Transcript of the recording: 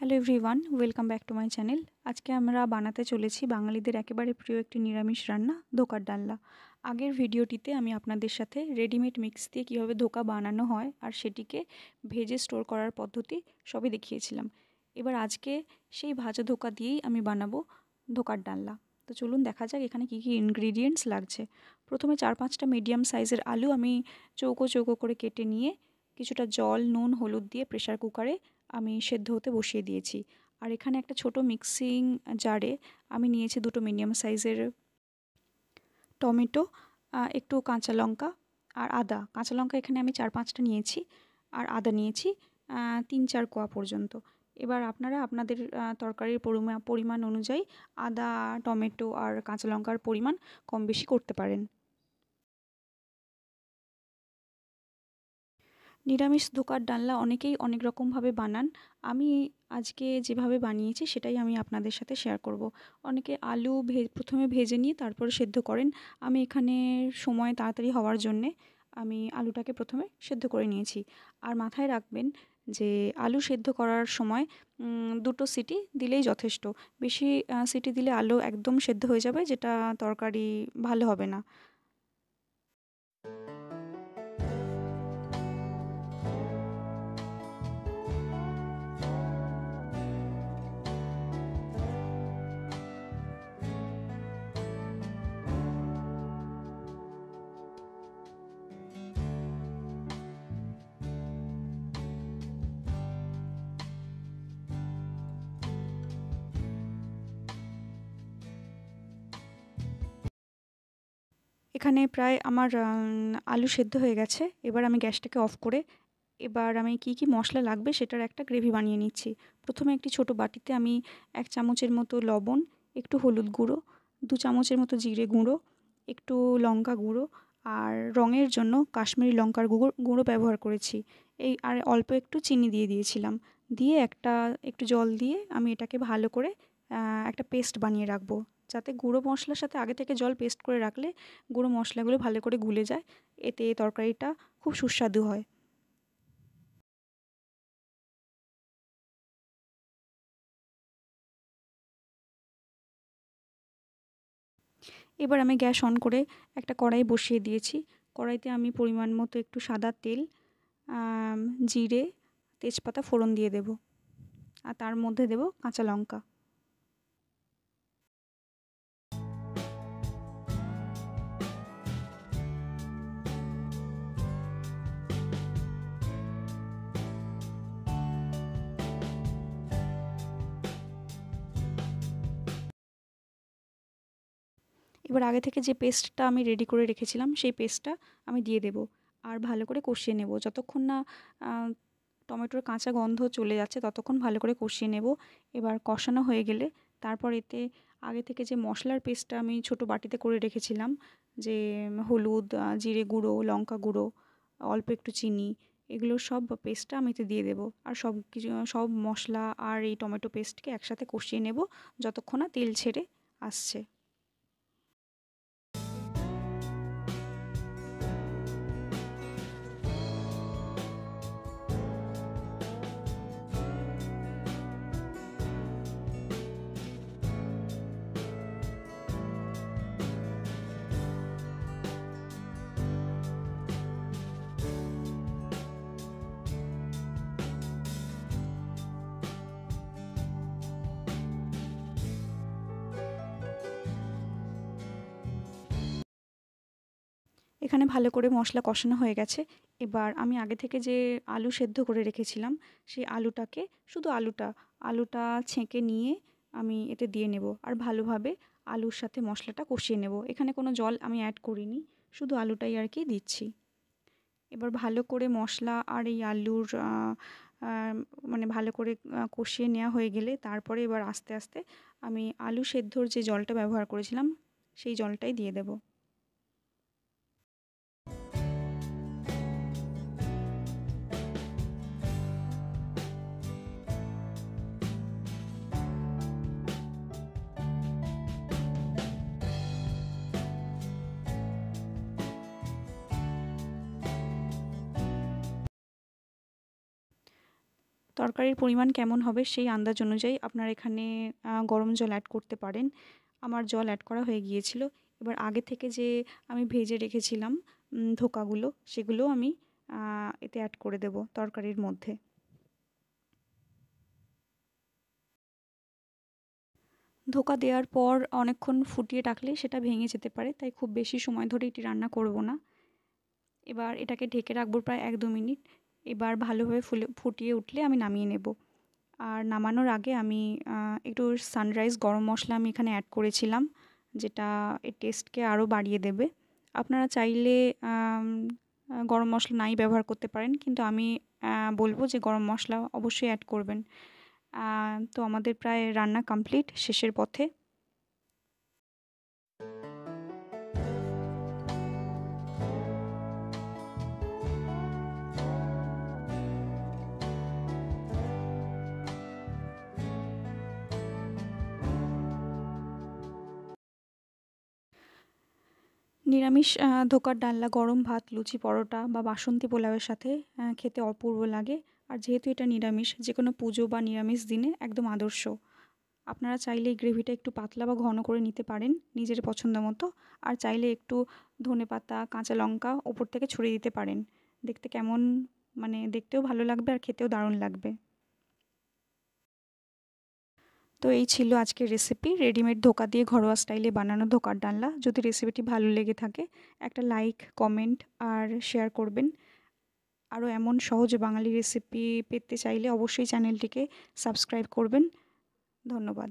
Hello everyone, welcome back to my channel. আজকে আমরা বানাতে চলেছি বাঙালিদের একেবারে প্রিয় একটি নিরামিষ রান্না, ধোকার ডালনা। আগের ভিডিওটিতে আমি আপনাদের সাথে রেডিমেড মিক্স দিয়ে কীভাবে ধোকা বানানো হয় আর সেটিকে ভেজে স্টোর করার পদ্ধতি সবই দেখিয়েছিলাম। এবার আজকে সেই ভাজা ধোকা দিয়েই আমি বানাবো ধোকার ডালনা। তো চলুন দেখা যাক এখানে কী কী ইনগ্রিডিয়েন্টস লাগছে। প্রথমে 4-5টা মিডিয়াম সাইজের আলু আমি চৌকো চৌকো করে কেটে নিয়ে কিছুটা জল, নুন, হলুদ দিয়ে প্রেসার কুকারে আমি সেদ্ধ হতে বসিয়ে দিয়েছি। আর এখানে একটা ছোট মিক্সিং জারে আমি নিয়েছি 2টো মিডিয়াম সাইজের টমেটো, একটু কাঁচা লঙ্কা আর আদা। কাঁচা লঙ্কা এখানে আমি 4-5টা নিয়েছি আর আদা নিয়েছি 3-4 কোয়া পর্যন্ত। এবার আপনারা আপনাদের তরকারির পরিমাণ অনুযায়ী আদা, টমেটো আর কাঁচা লঙ্কার পরিমাণ কম বেশি করতে পারেন। নিরামিষ ধোকার ডালনা অনেকেই অনেক রকমভাবে বানান। আমি আজকে যেভাবে বানিয়েছি সেটাই আমি আপনাদের সাথে শেয়ার করব। অনেকে আলু প্রথমে ভেজে নিয়ে তারপরে সেদ্ধ করেন। আমি এখানে সময় তাড়াতাড়ি হওয়ার জন্যে আমি আলুটাকে প্রথমে সেদ্ধ করে নিয়েছি। আর মাথায় রাখবেন যে আলু সেদ্ধ করার সময় 2টো সিটি দিলেই যথেষ্ট। বেশি সিটি দিলে আলু একদম সেদ্ধ হয়ে যাবে, যেটা তরকারি ভালো হবে না। এখানে প্রায় আমার আলু সেদ্ধ হয়ে গেছে। এবার আমি গ্যাসটাকে অফ করে এবার আমি কী কী মশলা লাগবে সেটার একটা গ্রেভি বানিয়ে নিচ্ছি। প্রথমে একটি ছোটো বাটিতে আমি 1 চামচের মতো লবণ, একটু হলুদ গুঁড়ো, 2 চামচের মতো জিরে গুঁড়ো, একটু লঙ্কা গুঁড়ো আর রঙের জন্য কাশ্মীরি লঙ্কার গুঁড়ো ব্যবহার করেছি। এই আর অল্প একটু চিনি দিয়ে দিয়েছিলাম। দিয়ে একটু জল দিয়ে আমি এটাকে ভালো করে একটা পেস্ট বানিয়ে রাখবো। যাতে গুঁড়ো মশলার সাথে আগে থেকে জল পেস্ট করে রাখলে গুঁড়ো মশলাগুলো ভালো করে গুলে যায়। এতে তরকারিটা খুব সুস্বাদু হয়। এবার আমি গ্যাস অন করে একটা কড়াই বসিয়ে দিয়েছি। কড়াইতে আমি পরিমাণ মতো একটু সাদা তেল, আম জিরে, তেজপাতা ফোড়ন দিয়ে দেব। আর তার মধ্যে দেব কাঁচা লঙ্কা। এবার আগে থেকে যে পেস্টটা আমি রেডি করে রেখেছিলাম সেই পেস্টটা আমি দিয়ে দেব। আর ভালো করে কষিয়ে নেব। যতক্ষণ না আ টমেটোর কাঁচা গন্ধ চলে যাচ্ছে ততক্ষণ ভালো করে কষিয়ে নেব। এবার কষানো হয়ে গেলে তারপর এতে আগে থেকে যে মশলার পেস্টটা আমি ছোটো বাটিতে করে রেখেছিলাম, যে হলুদ, জিরে গুঁড়ো, লঙ্কা গুঁড়ো, অল্প একটু চিনি, এগুলোর সব পেস্টটা আমি এতে দিয়ে দেব। আর সব মশলা আর এই টমেটো পেস্টকে একসাথে কষিয়ে নেব যতক্ষণ না তেল ছেড়ে আসছে। এখানে ভালো করে মশলা কষানো হয়ে গেছে। এবার আমি আগে থেকে যে আলু সেদ্ধ করে রেখেছিলাম, সেই আলুটাকে শুধু আলুটা ছেঁকে নিয়ে আমি এতে দিয়ে নেব। আর ভালোভাবে আলুর সাথে মশলাটা কষিয়ে নেব। এখানে কোনো জল আমি অ্যাড করিনি, শুধু আলুটাই আর কি দিচ্ছি। এবার ভালো করে মশলা আর এই আলুর আ মানে ভালো করে কষিয়ে নেওয়া হয়ে গেলে তারপরে এবার আস্তে আস্তে আমি আলু সেদ্ধর যে জলটা ব্যবহার করেছিলাম সেই জলটাই দিয়ে দেব। তরকারির পরিমাণ কেমন হবে সেই আন্দাজ অনুযায়ী আপনারা এখানে গরম জল অ্যাড করতে পারেন। আমার জল অ্যাড করা হয়ে গিয়েছিল। এবার আগে থেকে যে আমি ভেজে রেখেছিলাম ধোকাগুলো, সেগুলো আমি এতে অ্যাড করে দেব তরকারির মধ্যে। ধোকা দেওয়ার পর অনেকক্ষণ ফুটিয়ে রাখলে সেটা ভেঙে যেতে পারে, তাই খুব বেশি সময় ধরে এটি রান্না করব না। এবার এটাকে ঢেকে রাখবো প্রায় 1-2 মিনিট। এবার ভালোভাবে ফুটিয়ে উঠলে আমি নামিয়ে নেব। আর নামানোর আগে আমি একটু সানরাইজ গরম মশলা আমি এখানে অ্যাড করেছিলাম, যেটা এর টেস্টকে আরও বাড়িয়ে দেবে। আপনারা চাইলে গরম মশলা নাই ব্যবহার করতে পারেন, কিন্তু আমি বলবো যে গরম মশলা অবশ্যই অ্যাড করবেন। তো আমাদের প্রায় রান্না কমপ্লিট, শেষের পথে। নিরামিষ ধোকার ডালনা গরম ভাত, লুচি, পরোটা বা বাসন্তী পোলাওয়ের সাথে খেতে অপূর্ব লাগে। আর যেহেতু এটা নিরামিষ, যেকোনো পুজো বা নিরামিষ দিনে একদম আদর্শ। আপনারা চাইলে এই গ্রেভিটা একটু পাতলা বা ঘন করে নিতে পারেন নিজের পছন্দ মতো। আর চাইলে একটু ধনেপাতা, কাঁচা লঙ্কা ওপর থেকে ছড়িয়ে দিতে পারেন। দেখতে কেমন, মানে দেখতেও ভালো লাগবে আর খেতেও দারুণ লাগবে। তো এই ছিল আজকের রেসিপি, রেডিমেড ধোকা দিয়ে ঘরোয়া স্টাইলে বানানো ধোকার ডালনা। যদি রেসিপিটি ভালো লেগে থাকে একটা লাইক, কমেন্ট আর শেয়ার করবেন। আরও এমন সহজ বাঙালি রেসিপি পেতে চাইলে অবশ্যই চ্যানেলটিকে সাবস্ক্রাইব করবেন। ধন্যবাদ।